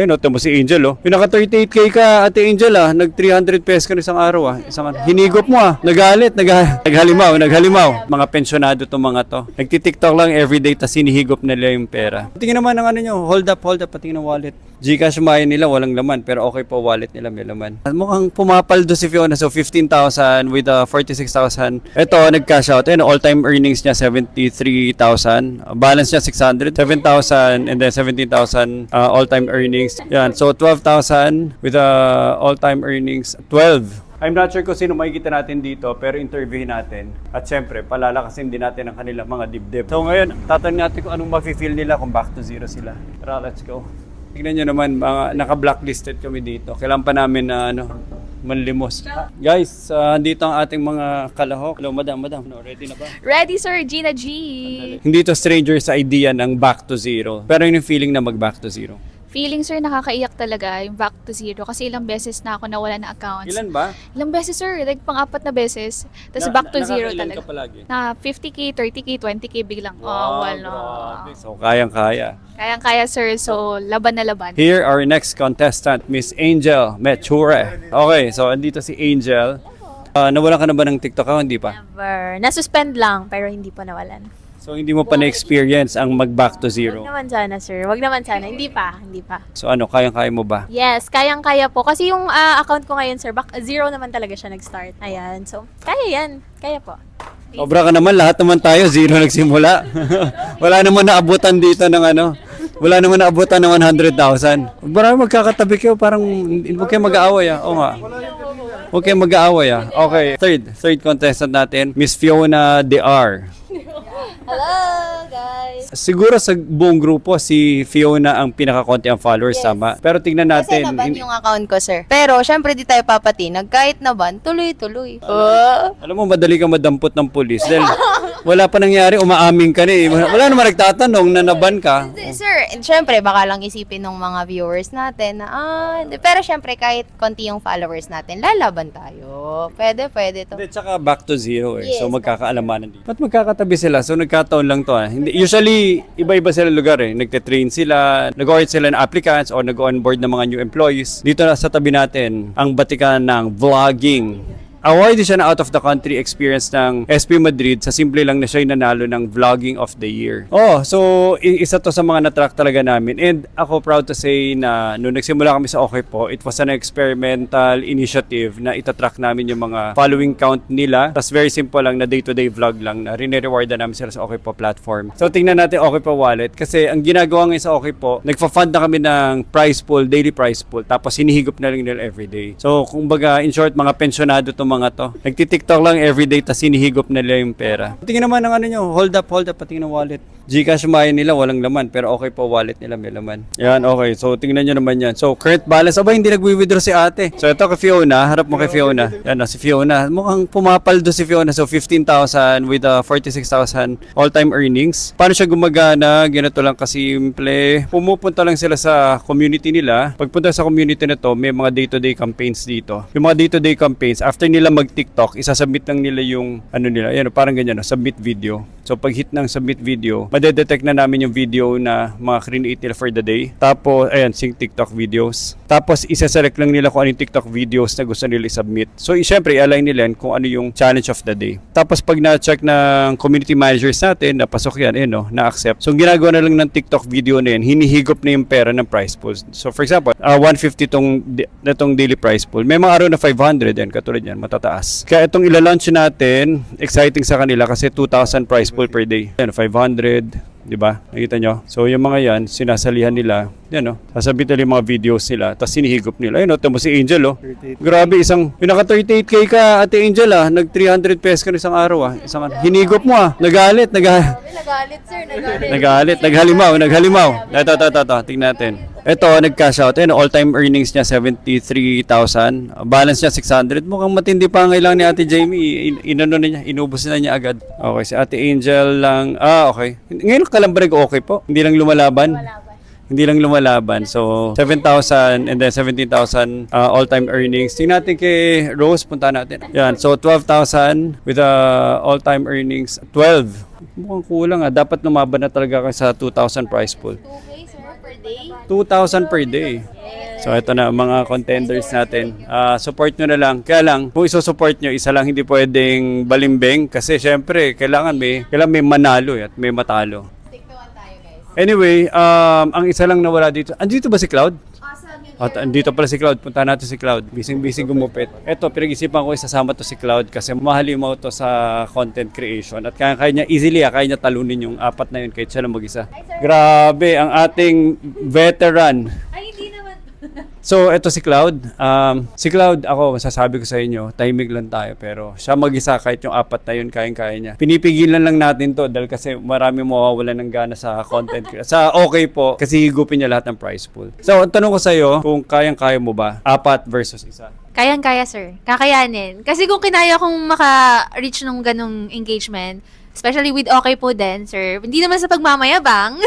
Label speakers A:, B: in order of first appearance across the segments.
A: Ayun, ito mo si Angel, oh. Yung naka 38k ka, Ate Angel, ah. Nag 300 pesos ka isang araw, ah. Hinigop mo, ah. Naghalimaw. Mga pensyonado itong mga to. Nagtitiktok lang everyday, tas hinihigop nila yung pera. Tingnan naman ang ano nyo, hold up, patingin ng wallet. Gcash Maya nila, walang laman, pero okay po, wallet nila may laman. Mukhang pumapaldo si Fiona, so 15,000 with 46,000. Ito, nag-cash out. Ayun, all-time earnings niya, 73,000. Balance niya, 600. 7,000 and then 17,000 all-time earnings. Yan, so 12,000 with all-time earnings, 12. I'm not sure kung sino makikita natin dito, pero interviewin natin. At syempre, palalakasin din natin ang kanilang mga dibdib. So ngayon, tatanungin natin kung anong mafe-feel nila kung back to zero sila. Tara, let's go. Tignan nyo naman, mga naka-blacklisted kami dito. Kailangan pa namin na manlimos. Guys, dito ang ating mga kalahok. Hello, madam. Ready na ba?
B: Ready, sir. Gina G.
A: Hindi to stranger sa idea ng back to zero. Pero yun yung feeling na mag-back to zero.
B: Feeling, sir, nakakaiyak talaga yung back to zero. Kasi ilang beses na ako nawala ng accounts.
A: Ilan ba?
B: Ilang beses, sir. Like, pang-apat na beses. Tapos back to zero
A: nakakailan
B: talaga.
A: ka palagi?
B: Na 50k, 30k, 20k biglang.
A: Wow,
B: Wala.
A: grabe. So, kayang-kaya.
B: Kayang-kaya, sir. So, laban na laban.
A: Here, our next contestant, Miss Angel Mechure. Okay, so andito si Angel. Nawala ka na ba ng TikTok ako? Hindi pa?
C: Never. Nasuspend lang, pero hindi pa nawalan.
A: So, hindi mo pa na-experience ang mag-back to zero?
C: Wag naman sana, sir. Wag naman sana. Hindi pa.
A: So, kayang-kaya mo ba?
C: Yes, kayang-kaya po. Kasi yung account ko ngayon, sir, zero naman talaga siya nag-start. Ayan. So, kaya yan. Kaya po.
A: Sobra ka naman, lahat naman tayo, zero nagsimula. Wala naman naabutan dito ng wala naman naabutan ng 100,000. Marami magkakatabi kayo, parang huwag kayo mag-aaway, ah. Oo nga. Huwag kayo mag-aaway, ah. Okay, third contestant natin, Miss Fiona DR.
C: Hello, guys!
A: Siguro sa buong grupo, si Fiona ang pinaka-konti ang followers, tama? Pero tingnan
D: Kasi
A: natin.
D: naban yung account ko, sir. Pero, syempre, di tayo papatinag. Kahit naban, tuloy-tuloy.
A: Alam mo, madali kang madampot ng pulis. Dahil wala pa nangyari, umaamin ka na eh. Wala naman nagtatanong na naban ka.
D: Sir, syempre, baka lang isipin ng mga viewers natin na, pero syempre, kahit konti yung followers natin, lalaban tayo. Pwede to.
A: Hindi, tsaka back to zero eh.
D: Yes,
A: So magkakaalamanan dito. Ba't magkakatabi sila? So nagkataon lang to ah. Hindi, usually, iba-iba sila lugar eh. Nagte-train sila, nag-order sila ng applicants o nag-onboard ng mga new employees. Dito na sa tabi natin, ang batikan ng vlogging. Awarded siya na out of the country experience ng SP Madrid sa simple lang na siya yung nanalo ng Vlogging of the Year. Oh, so isa to sa mga na-track talaga namin. And ako proud to say na nung nagsimula kami sa Okay Po, it was an experimental initiative na itatrack namin yung mga following count nila. Tapos very simple lang na day-to-day vlog lang na rine-rewardan namin sila sa Okay Po platform. So tingnan natin Okay Po wallet kasi ang ginagawa ngayon sa Okay Po, nagfa-fund na kami ng prize pool, daily prize pool. Tapos hinihigop na lang nila everyday. So kumbaga in short, mga pensyonado to mga to. Nagtitiktok lang everyday tas hinihigop nila yung pera. Tingnan naman ang ano nyo, hold up, patingin ng wallet. Gcash Maya nila, walang laman, pero okay po, wallet nila may laman. Yan, okay. So tingnan nyo naman yan. So current balance, hindi nag-withdraw si ate. So ito kay Fiona, harap mo kay Fiona. Yan si Fiona. Mukhang pumapaldo si Fiona. So 15,000 with 46,000 all-time earnings. Paano siya gumagana? Ganito lang kasimple. Pumupunta lang sila sa community nila. Pagpunta sa community na to, may mga day-to-day campaigns dito. Yung mga day-to-day campaigns, after nila mag-TikTok, isasubmit lang nila yung nila. Yan, parang ganyan, submit video. So pag hit ng submit video, madedetect na namin yung video na mga create nila for the day. Tapos, ayan, sync TikTok videos. Tapos, isa-select lang nila kung ano yung TikTok videos na gusto nila i-submit. So, syempre, i-align nila kung ano yung challenge of the day. Tapos, pag na-check ng community managers natin, napasok yan, na-accept. So, ginagawa na lang ng TikTok video na yan, hinihigop na yung pera ng prize pool. So, for example, 150 itong daily prize pool. May mga araw na 500 yan, katulad yan, matataas. Kaya itong ila-launch natin, exciting sa kanila kasi 2,000 prize pool per day. Yan, 500, di ba? Nakita nyo? So, yung mga yan, sinasalihan nila. Yan, sasabit nila yung mga videos nila, tapos sinihigop nila. Ayun, ito mo si Angel, Grabe, yung naka 38k ka, Ate Angel, nag 300 pesos ka isang araw, hinigop mo, Nagalit,
D: Sir.
A: naghalimaw. Ito, tingnan natin. Ito, nag-cash out. All-time earnings niya, 73,000. Balance niya, 600. Mukhang matindi pa ang kailangan ni Ate Jamie. Inubos na niya agad. Okay, si Ate Angel lang. Okay. Ngayon ka lang ba okay po? Hindi lang lumalaban? Hindi lang lumalaban. So, 7,000 and then 17,000 all-time earnings. Tingnan natin kay Rose, punta natin. Yan, so 12,000 with all-time earnings. 12. Mukhang kulang Dapat lumaban na talaga kayo sa 2,000 prize pool.
D: 2K, sir, per day?
A: 2,000 per day. So ito na mga contenders natin. Support nyo na lang. Kaya lang, kung isusupport nyo, isa lang hindi pwedeng balimbing kasi syempre kailangan may manalo at may matalo.
D: Stick to one tayo, guys.
A: Anyway, ang isa lang nawala dito. Andito ba si Cloud? At andito pala si Cloud. Punta natin si Cloud. Bising gumupit. Eto, pinag-isipan ko isasama to si Cloud kasi mahalimaw to sa content creation. At kaya niya easily, kaya niya talunin yung apat na yun kahit siya lang mag-isa. Grabe, ang ating veteran.
C: Ay, hindi naman.
A: So, eto si Cloud. Si Cloud, ako, masasabi ko sa inyo, tahimik lang tayo. Pero siya mag-isa, kahit yung apat na yun, kayang-kaya niya. Pinipigilan lang natin to dahil kasi marami mawawalan ng gana sa content. Sa okay po, kasi higupin niya lahat ng prize pool. So, ang tanong ko sa iyo, kung kayang-kaya mo ba, apat versus isa?
C: Kayang-kaya, sir. Kakayanin. Kasi kung kinaya kong maka-reach nung ganong engagement, especially with okay po din, sir. Hindi naman sa pagmamayabang.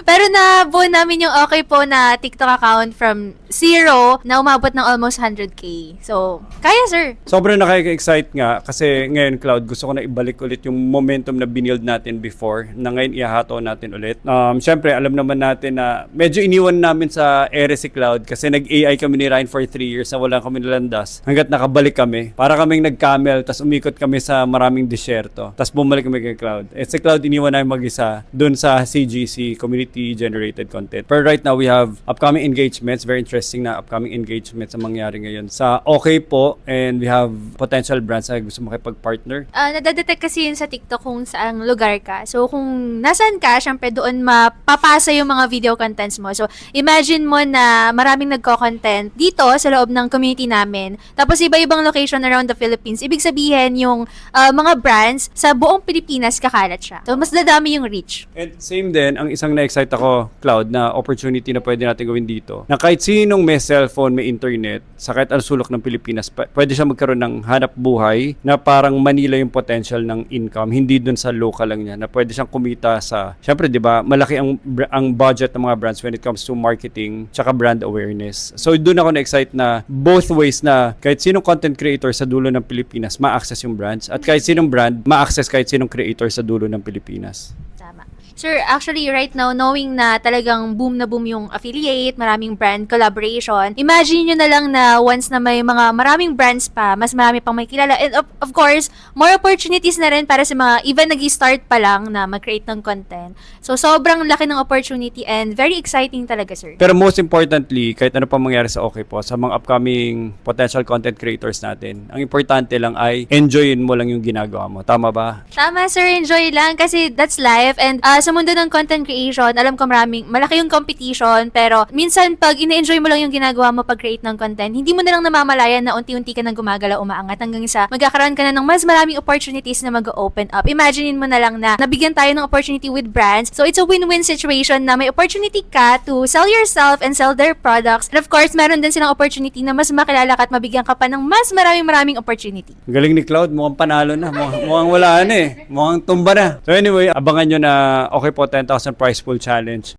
C: Pero nabuo namin yung okay po na TikTok account from 0 na umabot ng almost 100K. So, kaya, sir.
A: Sobrang nakaka-excite nga kasi ngayon, Cloud, gusto ko na ibalik ulit yung momentum na binild natin before na ngayon ihahato natin ulit. Siyempre, alam naman natin na medyo iniwan namin sa ere si Cloud kasi nag-AI kami ni Ryan for 3 years na wala kami nalandas hanggat nakabalik kami. Para kaming nag-camel, tas umikot kami sa maraming disyerto. Tas bumalik kami kay Cloud. At si Cloud, iniwan namin mag-isa dun sa CGC, Community Generated Content. But right now, we have upcoming engagements, very interesting na upcoming engagements ang mangyari ngayon sa okay po, and we have potential brands na gusto makipag-partner.
C: Nadadetect kasi yun sa TikTok kung saang lugar ka. So, kung nasan ka, syempre doon mapapasa yung mga video contents mo. So, imagine mo na maraming nagko-content dito sa loob ng community namin. Tapos, iba-ibang location around the Philippines. Ibig sabihin, yung mga brands sa buong Pilipinas kakalat siya. So, mas dadami yung reach.
A: And same din, ang isang na-excite ako, Cloud, na opportunity na pwede natin gawin dito. Na kahit sinong may cellphone, may internet, sa kahit anong sulok ng Pilipinas, pwede siya magkaroon ng hanap buhay na parang Manila yung potential ng income, hindi dun sa local lang niya, na pwede siyang kumita sa, syempre, di ba, malaki ang budget ng mga brands when it comes to marketing, tsaka brand awareness. So, doon ako na-excite na both ways na kahit sinong content creator sa dulo ng Pilipinas, ma-access yung brands, at kahit sinong brand, ma-access kahit sinong creator sa dulo ng Pilipinas.
C: Tama. Sir, actually right now, knowing na talagang boom na boom yung affiliate, maraming brand collaboration, imagine nyo na lang na once na may mga maraming brands pa, mas marami pang may kilala. And of course, more opportunities na rin para sa mga even nag-start pa lang na mag-create ng content. So, sobrang laki ng opportunity and very exciting talaga, sir.
A: Pero most importantly, kahit ano pa mangyari sa okay po, sa mga upcoming potential content creators natin, ang importante lang ay enjoyin mo lang yung ginagawa mo. Tama ba?
C: Tama, sir. Enjoy lang kasi that's life. And sa mundo ng content creation, alam ko malaki yung competition, pero minsan pag ina-enjoy mo lang yung ginagawa mo pag-create ng content, hindi mo na lang namamalayan na unti-unti ka nang gumagala, umaangat hanggang sa magkakaroon ka na ng mas maraming opportunities na mag-open up. Imaginein mo na lang na nabigyan tayo ng opportunity with brands. So it's a win-win situation na may opportunity ka to sell yourself and sell their products. And of course, meron din silang opportunity na mas makilala ka at mabigyan ka pa ng mas maraming opportunity.
A: Ang galing ni Cloud, mukhang panalo na. Mukhang wala na eh. Mukhang tumba na. So anyway, abangan nyo na okay po 10,000 prize pool challenge.